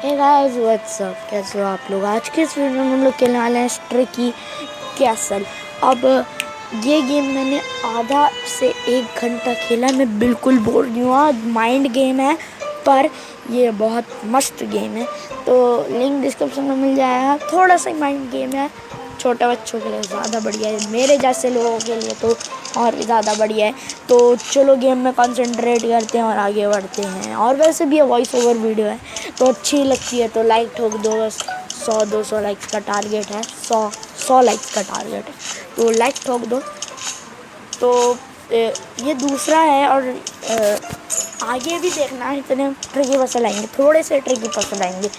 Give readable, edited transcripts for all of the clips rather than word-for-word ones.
Hey guys what's up, कैसे हो आप लोग। आज के इस वीडियो में हम लोग खेलने वाले हैं ट्रिकी कैसल। अब ये गेम मैंने आधा से 1 घंटा खेला, मैं बिल्कुल बोर नहीं हुआ। माइंड गेम है पर ये बहुत मस्त गेम है, तो लिंक डिस्क्रिप्शन में मिल जाएगा। थोड़ा सा माइंड गेम है, छोटे बच्चों के लिए ज़्यादा बढ़िया है, मेरे जैसे लोगों के लिए तो और भी ज़्यादा बढ़िया है। तो चलो गेम में कंसंट्रेट करते हैं और आगे बढ़ते हैं। और वैसे भी ये वॉइस ओवर वीडियो है तो अच्छी लगती है तो लाइक ठोक दो। बस 100-200 लाइक्स का टारगेट है, 100 लाइक्स का टारगेट है, तो लाइक ठोक दो। तो ये दूसरा है और आगे भी देखना है, इतने ट्रिकी पसंद आएंगे, थोड़े से ट्रिकी पसंद आएंगे।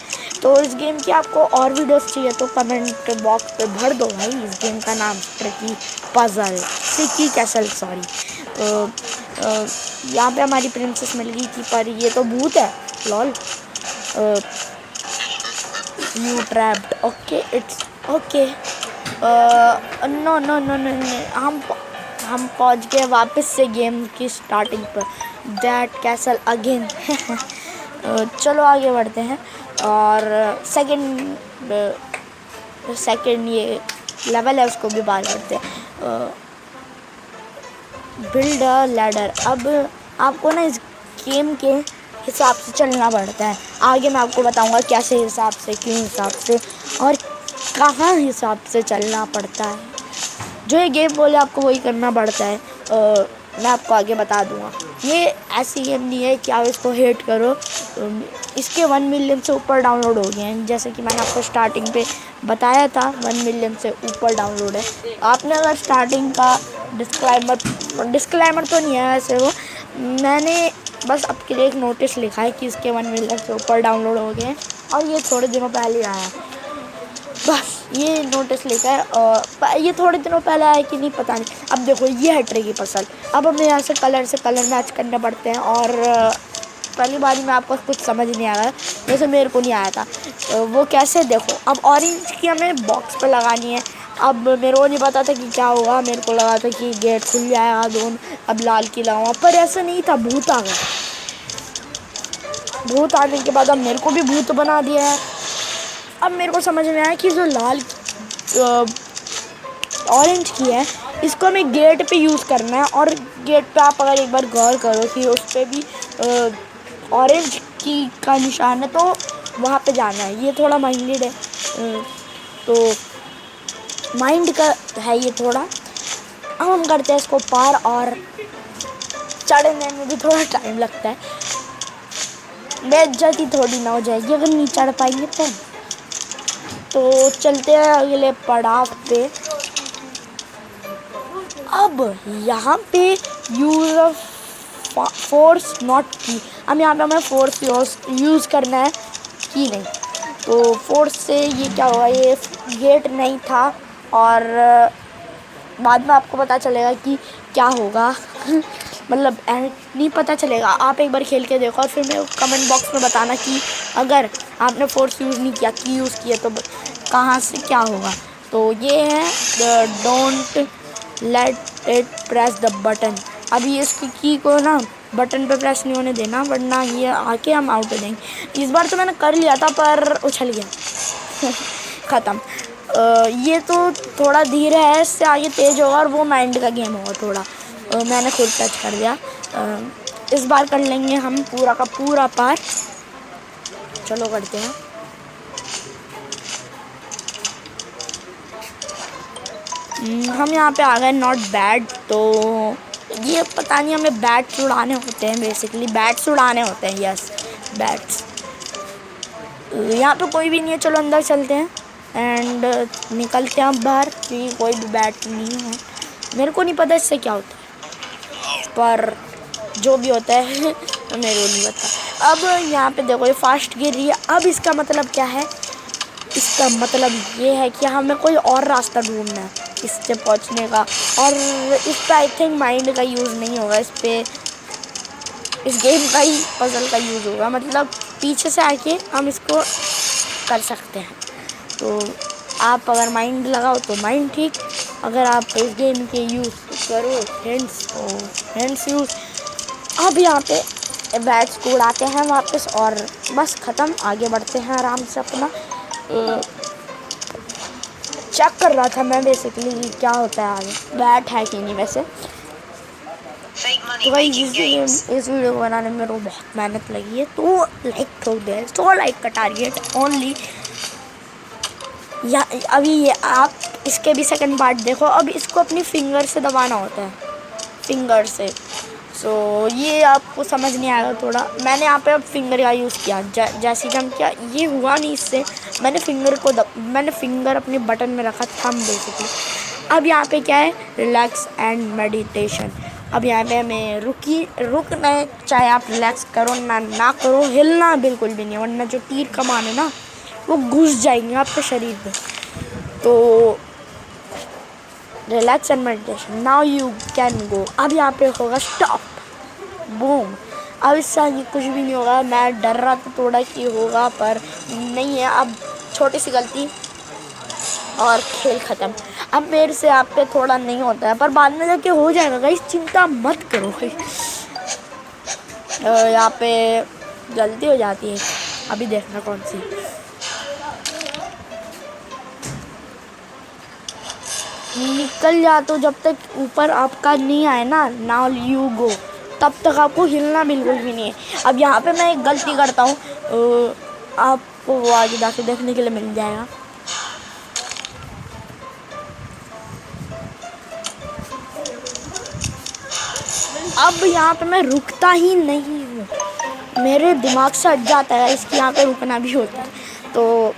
तो इस गेम की आपको और वीडियोस चाहिए तो कमेंट बॉक्स पे भर दो भाई। इस गेम का नाम tricky puzzle tricky castle sorry. तो यहाँ पे हमारी प्रिंसेस मिल गई थी पर ये तो भूत है, lol. You trapped, okay it's okay. No no no no, हम पहुंच गए वापस से गेम की स्टार्टिंग पर। That castle again. चलो आगे बढ़ते हैं और सेकंड ये लेवल है उसको भी पार करते हैं। Build a ladder. अब आपको ना इस गेम के हिसाब से चलना पड़ता है। आगे मैं आपको बताऊंगा कैसे हिसाब से, क्यों हिसाब से और कहाँ हिसाब से चलना पड़ता है। जो ये गेम बोले आपको वही करना पड़ता है। मैं आपको आगे बता दूंगा। ये ऐसी गेम नहीं है कि आप इसको हेट करो। इसके 1 मिलियन से ऊपर डाउनलोड हो गए हैं, जैसे कि मैंने आपको स्टार्टिंग पे बताया था। 1 मिलियन से ऊपर डाउनलोड है। आपने अगर स्टार्टिंग का डिस्क्लेमर तो नहीं है वैसे, वो मैंने बस आपके लिए एक नोटिस लिखा है कि इसके 1 मिलियन से ऊपर डाउनलोड हो गए हैं और ये थोड़े दिनों पहले आया, बस ये नोटिस लिखा है। और ये थोड़े दिनों पहले आया कि नहीं पता नहीं। अब देखो ये है ट्रिकी पजल। अब हमें यहाँ से कलर मैच करने पड़ते हैं और पहली बारी में आपको कुछ समझ नहीं आया, जैसे मेरे को नहीं आया था। वो कैसे, देखो अब ऑरेंज की हमें बॉक्स पे लगानी है। अब मेरे को नहीं पता था कि क्या होगा, मेरे को लगा था कि गेट खुल जाएगा दोनों। अब लाल की लगाऊंगा पर ऐसा नहीं था, भूत आ गया। भूत आने के बाद अब मेरे को भी भूत बना दिया है। अब मेरे को समझ में आया कि जो लाल ऑरेंज की है इसको हमें गेट पे यूज़ करना है। और गेट पे आप अगर एक बार गौर करो कि उस पर भी ऑरेंज की का निशान है, तो वहाँ पे जाना है। ये थोड़ा माइंडेड है, तो माइंड का है ये थोड़ा। अब हम करते हैं इसको पार और चढ़ने में भी थोड़ा टाइम लगता है। बेइज्जती थोड़ी ना हो जाएगी अगर नहीं चढ़ पाएंगे तो चलते हैं अगले पड़ाव पे। अब यहाँ पे यूज फोर्स नॉट की। अब यहाँ पे हमें फोर्स यूज़ करना है कि नहीं, तो फोर्स से ये क्या होगा, ये गेट नहीं था और बाद में आपको पता चलेगा कि क्या होगा। मतलब नहीं पता चलेगा, आप एक बार खेल के देखो और फिर मेरे कमेंट बॉक्स में बताना कि अगर आपने फोर्स यूज़ नहीं किया, की यूज़ किया तो कहाँ से क्या होगा। तो ये है don't let it press the button. अभी इसकी की को ना बटन पे प्रेस नहीं होने देना, वरना ये आके हम आउट हो जाएंगे। इस बार तो मैंने कर लिया था पर उछल गया। ख़त्म। ये तो थोड़ा धीरे है, इससे आगे तेज़ होगा और वो माइंड का गेम होगा थोड़ा। मैंने खुद टच कर दिया। इस बार कर लेंगे हम पूरा का पूरा पार। चलो करते हैं। हम यहाँ पे आ गए नॉट बैड। तो ये पता नहीं, हमें बैट्स उड़ाने होते हैं, बेसिकली बैट्स उड़ाने होते हैं। Yes bats. यहाँ पे कोई भी नहीं है, चलो अंदर चलते हैं एंड निकलते हैं बाहर, क्योंकि कोई भी बैट नहीं है। मेरे को नहीं पता इससे क्या होता है, पर जो भी होता है मेरे को नहीं पता। अब यहाँ पे देखो ये फास्ट गिर रही है। अब इसका मतलब क्या है, इसका मतलब ये है कि हमें कोई और रास्ता ढूंढना है इससे पहुँचने का। और इस पर आई थिंक माइंड का यूज़ नहीं होगा, इस पर इस गेम का ही पजल का यूज़ होगा। मतलब पीछे से आके हम इसको कर सकते हैं। तो आप अगर माइंड लगाओ तो माइंड ठीक, अगर आप इस गेम के यूज़ करो हैंड्स तो हैंड्स यूज़। अब यहाँ पे बैट्स को उड़ाते हैं वापस और बस ख़त्म। आगे बढ़ते हैं आराम से अपना। चेक कर रहा था मैं बेसिकली क्या होता है आगे, बैट है कि नहीं वैसे। तो भाई इस वीडियो को बनाने में मेरे को बहुत मेहनत लगी है, तो लाइक ठोक दे। 100 लाइक का टारगेट ओनली। या अभी ये आप इसके भी सेकंड पार्ट देखो। अब इसको अपनी फिंगर से दबाना होता है, फिंगर से। सो ये आपको समझ नहीं आएगा थोड़ा। मैंने यहाँ पे अब फिंगर का यूज़ किया, जैसे कि हम क्या ये हुआ नहीं इससे। मैंने फिंगर अपने बटन में रखा था बेसिकली। अब यहाँ पे क्या है, रिलैक्स एंड मेडिटेशन। अब यहाँ पे हमें रुकना है, चाहे आप रिलैक्स करो ना करो, हिलना बिल्कुल भी नहीं, वरना जो तीर कमान है ना वो घुस जाएंगे आपके शरीर में। तो relax and meditation, now you can go. अब यहाँ पे होगा स्टॉप, बूम। अब इससे आगे कुछ भी नहीं होगा। मैं डर रहा था थोड़ा कि होगा, पर नहीं है। अब छोटी सी गलती और खेल ख़त्म। अब मेरे से आप पे थोड़ा नहीं होता है, पर बाद में जाके हो जाएगा गाइस, चिंता मत करो। यहाँ पे गलती हो जाती है, अभी देखना कौन सी। निकल जा, तो जब तक ऊपर आपका नहीं आए ना, नाउ यू गो, तब तक आपको हिलना बिल्कुल भी नहीं है। अब यहाँ पे मैं एक गलती करता हूँ, आपको वो आगे जाके देखने के लिए मिल जाएगा। अब यहाँ पे मैं रुकता ही नहीं हूँ, मेरे दिमाग से हट जाता है इसकी यहाँ पे रुकना भी होता है। तो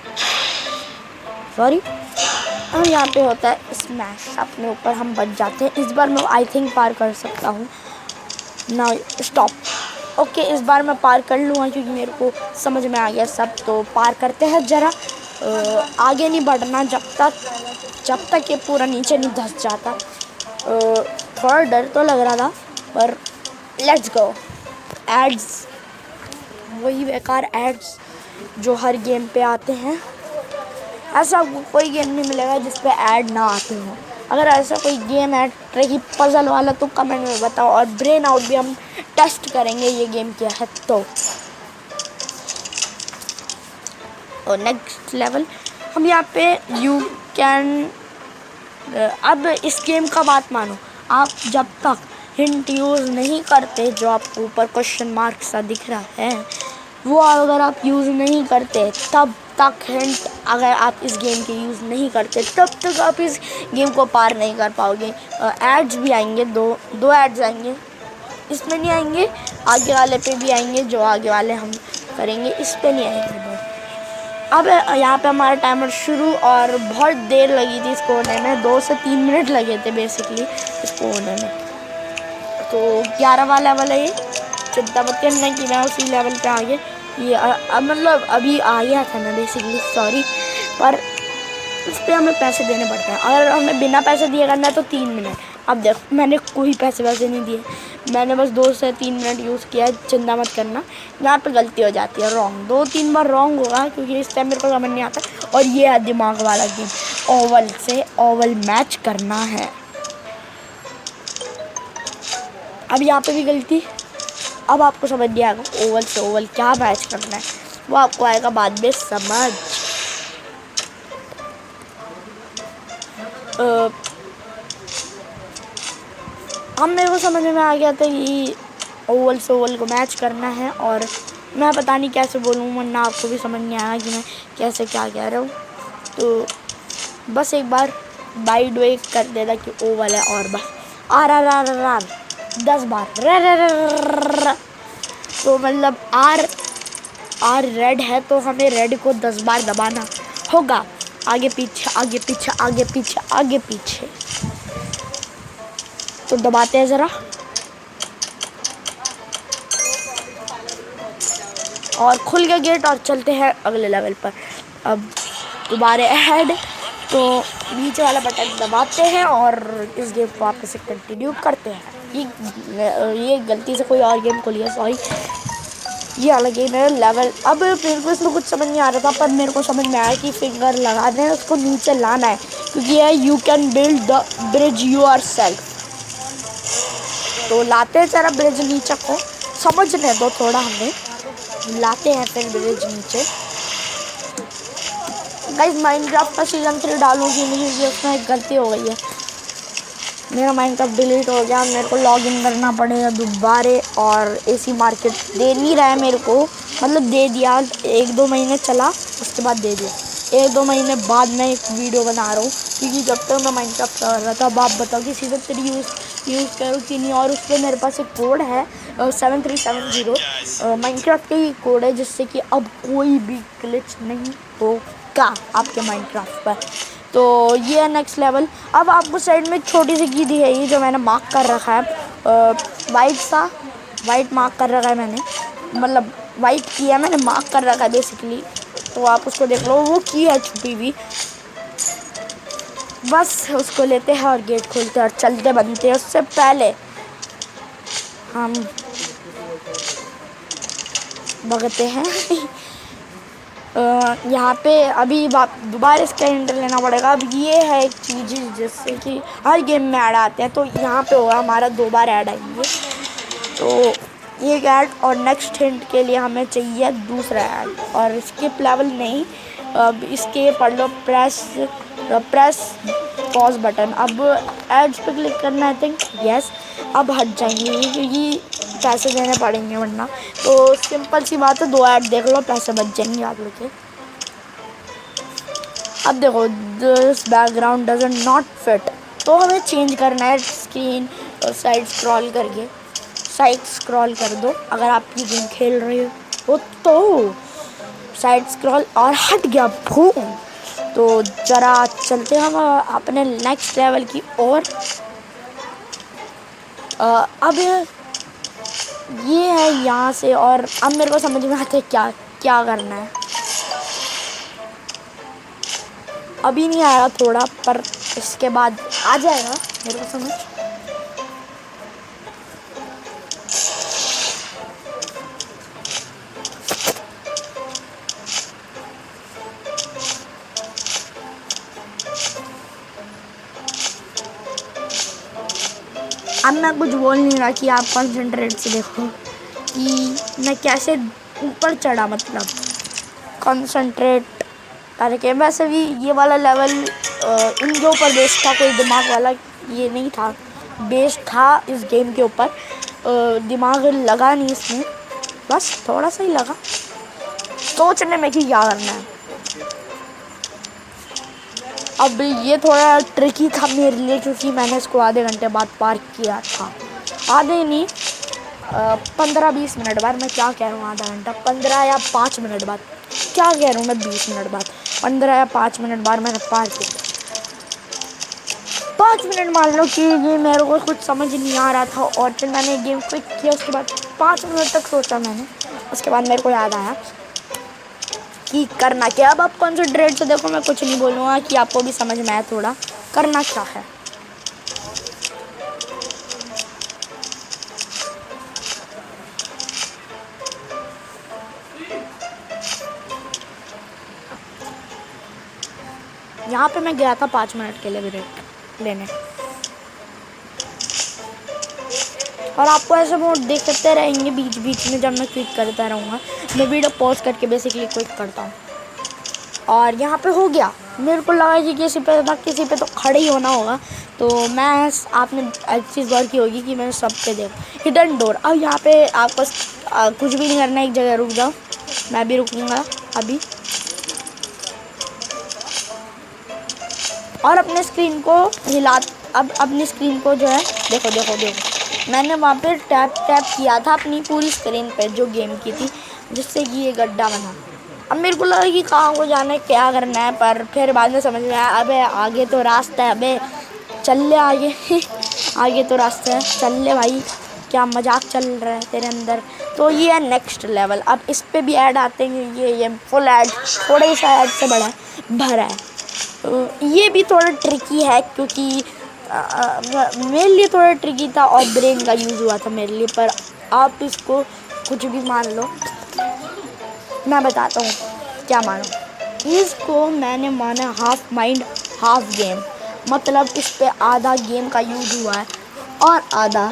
सॉरी। और यहाँ पे होता है स्मैश, अपने ऊपर हम बच जाते हैं। इस बार मैं आई थिंक पार कर सकता हूँ ना। स्टॉप, ओके इस बार मैं पार कर लूँगा क्योंकि मेरे को समझ में आ गया सब। तो पार करते हैं ज़रा। आगे नहीं बढ़ना जब तक ये पूरा नीचे नहीं धंस जाता। थोड़ा डर तो लग रहा था, पर लेट्स गो। एड्स, वही बेकार एड्स जो हर गेम पे आते हैं। ऐसा कोई गेम नहीं मिलेगा जिस पे ऐड ना आते हो। अगर ऐसा कोई गेम है ट्रिकी पजल वाला तो कमेंट में बताओ, और ब्रेन आउट भी हम टेस्ट करेंगे ये गेम क्या है। तो और नेक्स्ट लेवल हम यहाँ पे यू कैन। अब इस गेम का बात मानो, आप जब तक हिंट यूज़ नहीं करते, जो आपको ऊपर क्वेश्चन मार्क सा दिख रहा है, वो अगर आप यूज़ नहीं करते तब तक हिंट, अगर आप इस गेम के यूज़ नहीं करते तब तक आप इस गेम को पार नहीं कर पाओगे। एड्स भी आएंगे, दो एड्स आएंगे, इसमें नहीं आएंगे, आगे वाले पे भी आएंगे, जो आगे वाले हम करेंगे इस पे नहीं आएंगे। अब यहाँ पे हमारा टाइमर शुरू, और बहुत देर लगी थी इसको होने में, 2 से 3 मिनट लगे थे बेसिकली इसको होने में। तो 11वां लेवल है ये, चिंता मत करना कि मैं उसी लेवल पे आ गया। ये मतलब अभी आ गया था मैं बेसिकली, सॉरी। पर इस पर हमें पैसे देने पड़ते हैं, अगर हमें बिना पैसे दिए करना है तो 3 मिनट। अब देखो मैंने कोई पैसे वैसे नहीं दिए, मैंने बस 2 से 3 मिनट यूज़ किया है, चिंता मत करना। यहाँ पे गलती हो जाती है, रॉन्ग 2-3 बार रॉन्ग होगा क्योंकि इस टाइम मेरे को समझ नहीं आता। और ये है दिमाग वाला गेम, ओवल से ओवल मैच करना है। अब यहाँ पे भी गलती। अब आपको समझ नहीं आएगा ओवल से ओवल क्या मैच करना है, वो आपको आएगा बाद में समझ। अब मेरे को समझ में आ गया था कि ओवल से ओवल को मैच करना है, और मैं पता नहीं कैसे बोलूँ वरना आपको भी समझ नहीं आया कि मैं कैसे क्या कह रहा हूँ। तो बस एक बार बाइड वे कर देना कि ओवल है, और बस आर 10 बार तो मतलब आर रेड है तो हमें रेड को 10 बार दबाना होगा, आगे पीछे आगे पीछे आगे पीछे आगे पीछे। तो दबाते हैं ज़रा, और खुल गया गेट, और चलते हैं अगले लेवल पर। अब दोबारा ऐड, तो नीचे वाला बटन दबाते हैं और इस गेम को वापस से कंटिन्यू करते हैं। ये गलती से कोई और गेम को लिया, सॉरी। ये वाला गेम है लेवल। अब मेरे को इसमें कुछ समझ नहीं आ रहा था, पर मेरे को समझ में आया कि फिंगर लगाना है, उसको नीचे लाना है, क्योंकि ये you can build the bridge yourself. तो लाते हैं जरा ब्रिज नीचे को, समझने दो थोड़ा, हमें लाते हैं फिर ब्रिज नीचे। गाइस माइनक्राफ्ट का सीजन 3 डालूंगी नहीं, ये उसमें एक गलती हो गई है, मेरा माइनक्राफ्ट डिलीट हो गया, मेरे को लॉगिन करना पड़ेगा दोबारे। और एसी मार्केट दे नहीं रहा है मेरे को, मतलब दे दिया 1-2 महीने चला, उसके बाद दे दिया। 1-2 महीने बाद मैं एक वीडियो बना रहा हूँ, क्योंकि जब तक मैं माइनक्राफ्ट कर रहा था। अब आप बताओ कि सीजन 3 यूज़ करूँ कि नहीं। और उस पर मेरे पास एक कोड है 7370 माइनक्राफ्ट का ही कोड है, जिससे कि अब कोई भी ग्लिच नहीं होगा आपके माइनक्राफ्ट पर। तो ये है नेक्स्ट लेवल। अब आपको साइड में एक छोटी सी की दी है, ये जो मैंने मार्क कर रखा है, वाइट मार्क कर रखा है मैंने, मतलब वाइट किया मैंने, मार्क कर रखा है बेसिकली। तो आप उसको देख लो, वो की है छुपी हुई, बस उसको लेते हैं और गेट खोलते हैं और चलते बनते हैं। उससे पहले हम भगते हैं यहाँ पे अभी दोबारा इसका एंटर लेना पड़ेगा। अब ये है एक चीज़ जिससे कि हर गेम में ऐड आते हैं, तो यहाँ पे होगा हमारा 2 बार ऐड आएंगे। तो ये ऐड और नेक्स्ट हिंट के लिए हमें चाहिए दूसरा ऐड, और स्किप लेवल नहीं, अब इसके पढ़ लो, प्रेस पॉज बटन। अब एड्स पे क्लिक करना है, आई थिंक यस। अब हट जाएंगे क्योंकि पैसे देने पड़ेंगे वरना। तो सिंपल सी बात है, 2 ऐड देख लो, पैसे बच जाएंगे आप लोग के। अब देखो, this background doesn't not fit, तो हमें चेंज करना है स्क्रीन साइड स्क्रॉल करके। साइड स्क्रॉल कर दो अगर आप ये गेम खेल रहे हो तो, साइड स्क्रॉल, और हट गया भूम। तो ज़रा चलते हम अपने नेक्स्ट लेवल की ओर। अब ये है यहाँ से, और अब मेरे को समझ में आता है क्या क्या करना है। अभी नहीं आया थोड़ा, पर इसके बाद आ जाएगा मेरे को समझ। अब मैं कुछ बोल नहीं रहा कि आप कंसंट्रेट से देखो कि मैं कैसे ऊपर चढ़ा, मतलब कंसंट्रेट करके। वैसे भी ये वाला लेवल इनके ऊपर बेस्ड था, कोई दिमाग वाला ये नहीं था, बेस्ड था इस गेम के ऊपर। दिमाग लगा नहीं इसमें, बस थोड़ा सा ही लगा सोचने में कि क्या करना है। अब ये थोड़ा ट्रिकी था मेरे लिए, क्योंकि मैंने इसको आधे घंटे बाद पार किया था। आधे नहीं, 15-20 मिनट बाद। मैं क्या कह रहा हूँ आधा घंटा, 15 या 5 मिनट बाद, क्या कह रहा हूँ मैं 20 मिनट बाद, 15 या 5 मिनट बाद मैंने पार किया। 5 मिनट मान लो कि ये मेरे को कुछ समझ नहीं आ रहा था, और फिर मैंने गेम क्विक किया। उसके बाद 5 मिनट तक सोचा मैंने, उसके बाद मेरे को याद आया कि करना क्या। अब आप कॉन्सेंट्रेट से देखो, मैं कुछ नहीं बोलूँगा कि आपको भी समझ में आए थोड़ा करना क्या है। यहाँ पे मैं गया था 5 मिनट के लिए ब्रेक लेने, और आपको ऐसे मोड देखते रहेंगे बीच बीच में जब मैं क्लिक करता रहूँगा। मैं वीडियो पॉज करके बेसिकली क्लिक करता हूँ, और यहाँ पे हो गया। मेरे को लगा कि किसी पे तो खड़े ही होना होगा, तो मैं आपने एक चीज़ गौर की होगी कि मैंने सब पे देखा हिडन डोर। अब यहाँ पे आपको कुछ भी नहीं करना, एक जगह रुक जाओ, मैं भी रुकूँगा अभी, और अपने स्क्रीन को हिला। अब अपनी स्क्रीन को जो है देखो देखो देखो, मैंने वहाँ पे टैप किया था अपनी पूरी स्क्रीन पे जो गेम की थी, जिससे कि ये गड्ढा बना। अब मेरे को लगा कि कहाँ को जाना है, क्या करना है, पर फिर बाद में समझ में आया, अबे आगे तो रास्ता है, अबे चल ले आगे आगे तो रास्ता है, चल ले भाई, क्या मजाक चल रहा है तेरे अंदर। तो ये है नेक्स्ट लेवल। अब इस पर भी ऐड आते हैं, ये फुल ऐड, थोड़े सा ऐड से बड़ा भरा है। ये भी थोड़ा ट्रिकी है, क्योंकि मेरे लिए थोड़ा ट्रिकी था और ब्रेन का यूज़ हुआ था मेरे लिए, पर आप इसको कुछ भी मान लो। मैं बताता हूँ क्या मानो। इसको मैंने माना हाफ माइंड हाफ गेम, मतलब इस पे आधा गेम का यूज़ हुआ है और आधा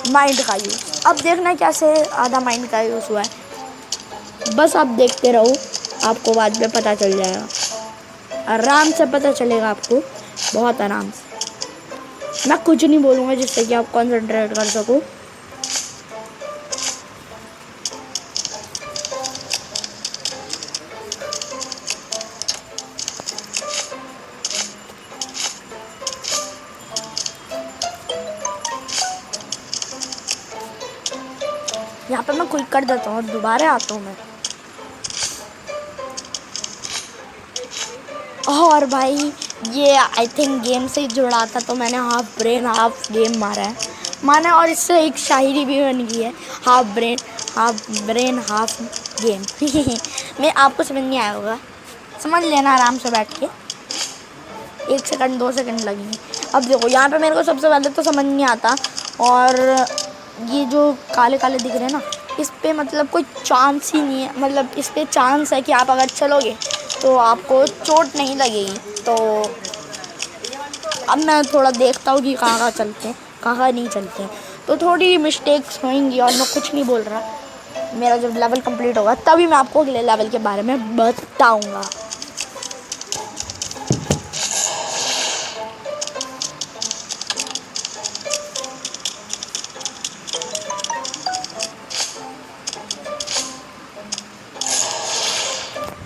माइंड का यूज़। अब देखना कैसे आधा माइंड का यूज़ हुआ है, बस आप देखते रहो, आपको बाद में पता चल जाएगा, आराम से पता चलेगा आपको, बहुत आराम से। मैं कुछ नहीं बोलूँगा जिससे कि आप कंसंट्रेट कर सको। यहाँ पे मैं क्विक कर देता हूँ और दोबारा आता हूँ मैं। और भाई ये आई थिंक गेम से ही जुड़ा था, तो मैंने हाफ ब्रेन हाफ गेम मारा है माना, और इससे एक शायरी भी बन गई है, हाफ ब्रेन हाफ गेम। मैं आपको समझ नहीं आया होगा, समझ लेना आराम से बैठ के, 1 सेकंड 2 सेकंड लगेंगे। अब देखो यहाँ पे मेरे को सबसे पहले तो समझ नहीं आता, और ये जो काले काले दिख रहे हैं ना, इस पर मतलब कोई चांस ही नहीं है, मतलब इस पर चांस है कि आप अगर चलोगे तो आपको चोट नहीं लगेगी। तो अब मैं थोड़ा देखता हूँ कि कहाँ चलते हैं कहाँ नहीं चलते हैं, तो थोड़ी मिस्टेक्स होंगी, और मैं कुछ नहीं बोल रहा। मेरा जब लेवल कंप्लीट होगा तभी मैं आपको अगले लेवल के बारे में बताऊँगा।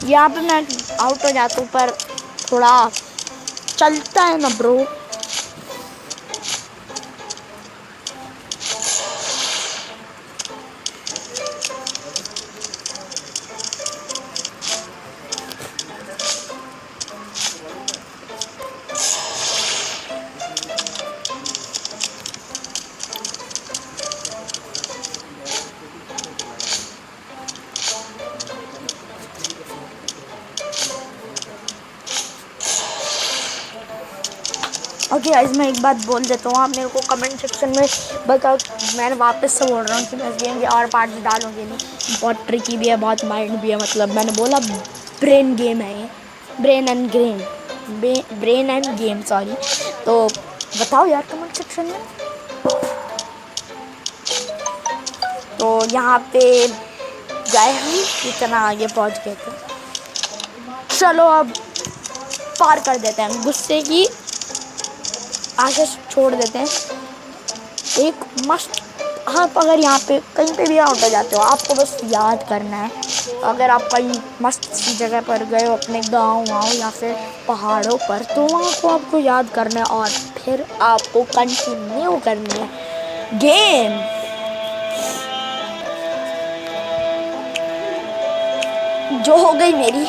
यहाँ पे मैं आउट हो जाता हूँ, पर थोड़ा चलता है ना ब्रो। ओके गाइस, मैं एक बात बोल देता हूँ, आप मेरे को कमेंट सेक्शन में बताओ। मैंने वापस से बोल रहा हूँ कि मैं इस गेम के और पार्ट्स डालूँगी नहीं, बहुत ट्रिकी भी है, बहुत माइंड भी है, मतलब मैंने बोला ब्रेन गेम है ये, ब्रेन एंड गेम सॉरी। तो बताओ यार कमेंट सेक्शन में। तो यहाँ पे गए हम, इतना आगे पहुँच गए थे। चलो अब पार कर देते हैं, गुस्से की आगे छोड़ देते हैं। एक मस्त, आप अगर यहाँ पे कहीं पे भी आउट हो जाते हो, आपको बस याद करना है। अगर आप कहीं मस्त सी जगह पर गए हो, अपने गाँव या फिर पहाड़ों पर, तो वहाँ को आपको याद करना है, और फिर आपको कंटिन्यू करनी है गेम। जो हो गई मेरी।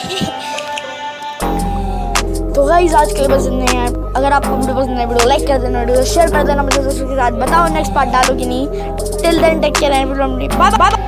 तो गाइस आज के लिए बस इतने हैं। अगर आपको वीडियो पसंद है, वीडियो लाइक कर देना, वीडियो शेयर कर देना, मुझे दोस्तों के साथ बताओ नेक्स्ट पार्ट डालो कि नहीं। Till then take care and bye bye.